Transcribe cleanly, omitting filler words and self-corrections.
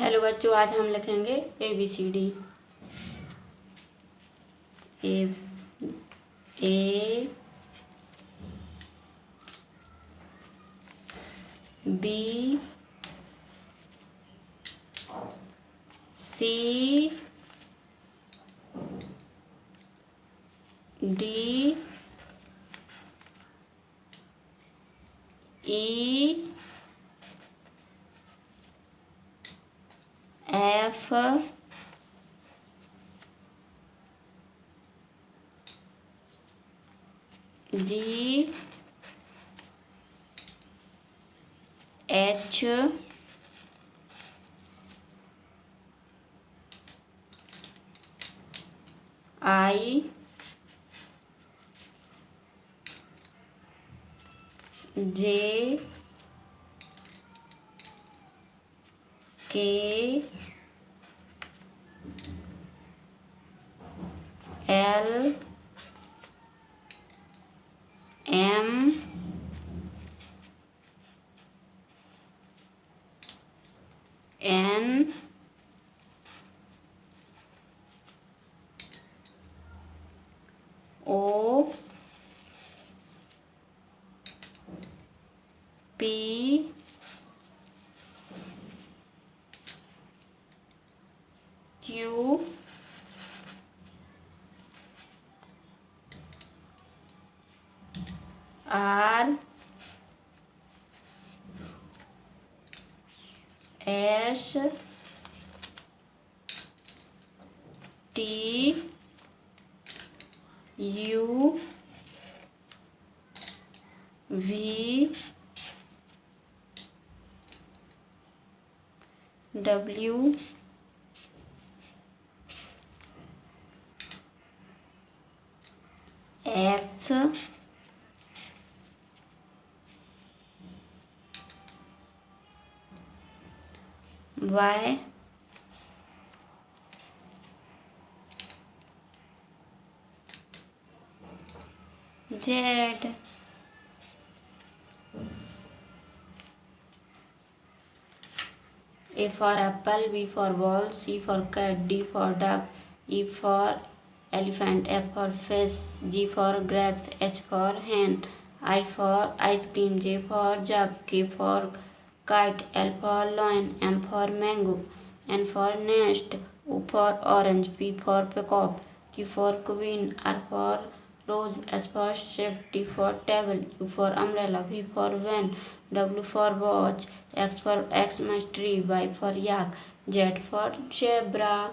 Hello बच्चों, आज हम लिखेंगे ABCD। A B C D E F G H I J K L M N O P Q R S T U V W X Y Z. A for apple, B for ball, C for cat, D for duck, E for elephant, F for fish, G for grapes, H for hen, I for ice cream, J for jug, K for kite, L for lion, M for mango, N for nest, O for orange, P for peacock, Q for queen, R for rose, S for ship, T for table, U for umbrella, V for van, W for watch, X for Xmas tree, Y for yak, Z for zebra.